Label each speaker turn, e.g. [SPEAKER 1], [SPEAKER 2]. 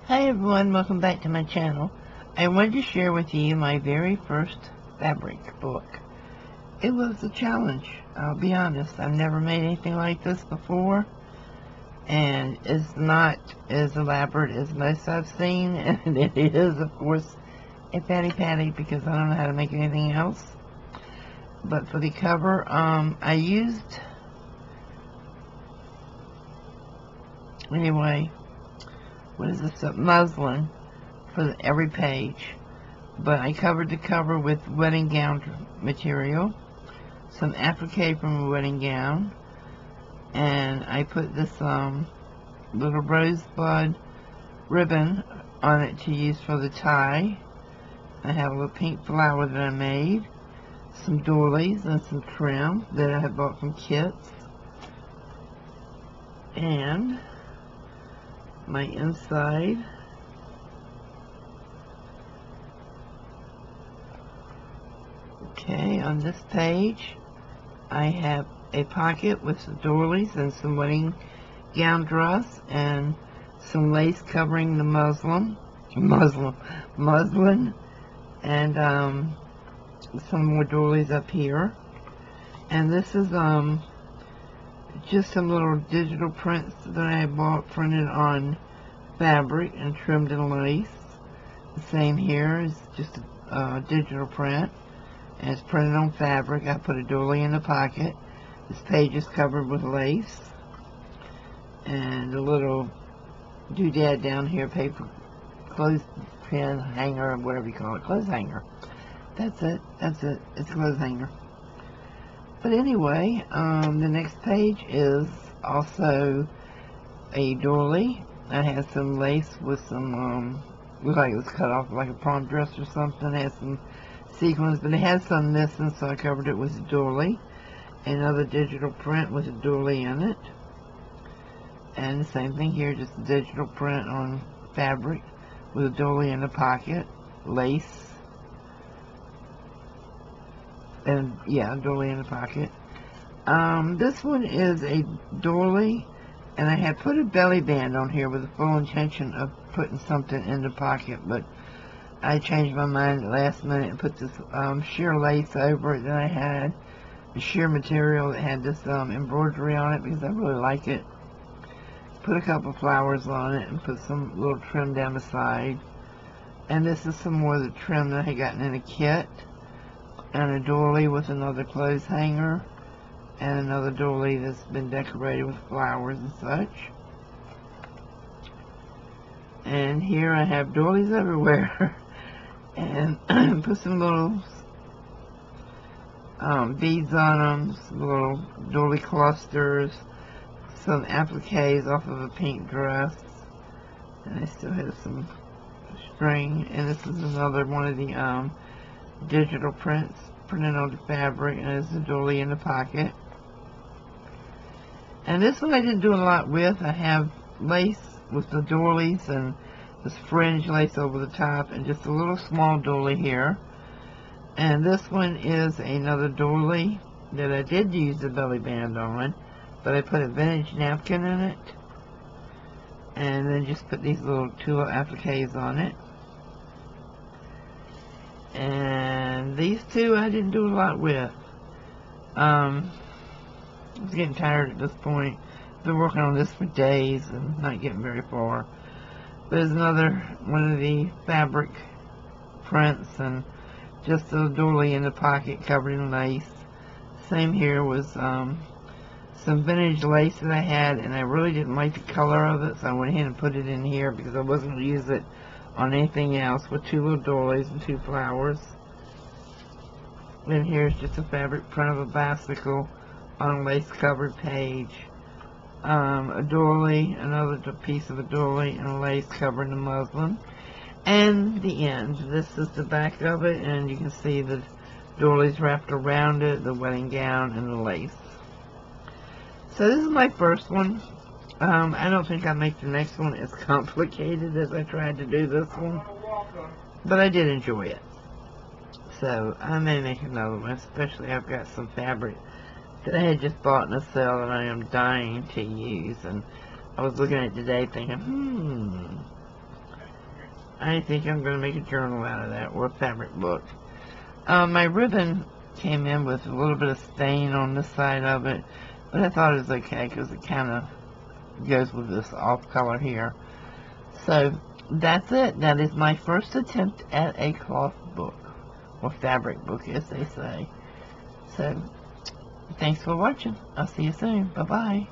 [SPEAKER 1] Hi everyone, welcome back to my channel. I wanted to share with you my very first fabric book. It was a challenge, I'll be honest. I've never made anything like this before, and it's not as elaborate as most I've seen, and it is, of course, a patty because I don't know how to make anything else. But for the cover, I used, anyway, what is this, muslin for every page, but I covered the cover with wedding gown material, some applique from a wedding gown, and I put this little rosebud ribbon on it to use for the tie. I have a little pink flower that I made, some doilies and some trim that I had bought from Kits, and my inside okay, on this page I have a pocket with some doilies and some wedding gown dress and some lace covering the muslin and some more doilies up here. And this is just some little digital prints that I bought printed on fabric and trimmed in lace. The same here is just a digital print, and it's printed on fabric. I put a doily in the pocket. This page is covered with lace, and a little doodad down here, paper clothespin hanger, or whatever you call it, clothes hanger. That's it, it's a clothes hanger. But anyway, the next page is also a doily. I had some lace with some, looked like it was cut off like a prom dress or something. It had some sequins, but it had some missing, so I covered it with a doily. Another digital print with a doily in it. And the same thing here, just a digital print on fabric with a doily in the pocket, lace. And yeah, doily in the pocket. This one is a doily, and I had put a belly band on here with the full intention of putting something in the pocket, but I changed my mind at the last minute and put this sheer lace over it that I had, the sheer material that had this embroidery on it because I really like it. Put a couple flowers on it and put some little trim down the side. And this is some more of the trim that I had gotten in a kit. And a doily with another clothes hanger, and another doily that's been decorated with flowers and such. And here I have doilies everywhere, and put some little beads on them, some little doily clusters, some appliques off of a pink dress, and I still have some string. And this is another one of the digital prints printed on the fabric, and there's a doily in the pocket. And this one I didn't do a lot with. I have lace with the doilies and this fringe lace over the top and just a little small doily here. And this one is another doily that I did use the belly band on, but I put a vintage napkin in it and then just put these little two appliques on it. And these two I didn't do a lot with. I was getting tired at this point. Been working on this for days and not getting very far. There's another one of the fabric prints and just a doily in the pocket covered in lace. Same here was some vintage lace that I had, and I really didn't like the color of it, so I went ahead and put it in here because I wasn't going to use it on anything else, with two little doilies and two flowers. And here's just a fabric print of a bicycle on a lace covered page. A doily, another piece of a doily, and a lace covering the muslin. And the end. This is the back of it, and you can see the doilies wrapped around it, the wedding gown, and the lace. So this is my first one. I don't think I'll make the next one as complicated as I tried to do this one, but I did enjoy it. So I may make another one, especially I've got some fabric that I had just bought in a sale that I am dying to use, and I was looking at it today thinking, I think I'm going to make a journal out of that, or a fabric book. My ribbon came in with a little bit of stain on this side of it, but I thought it was okay because it kind of goes with this off color here. So that's it. That is my first attempt at a cloth book, or fabric book as they say. So thanks for watching. I'll see you soon. Bye bye.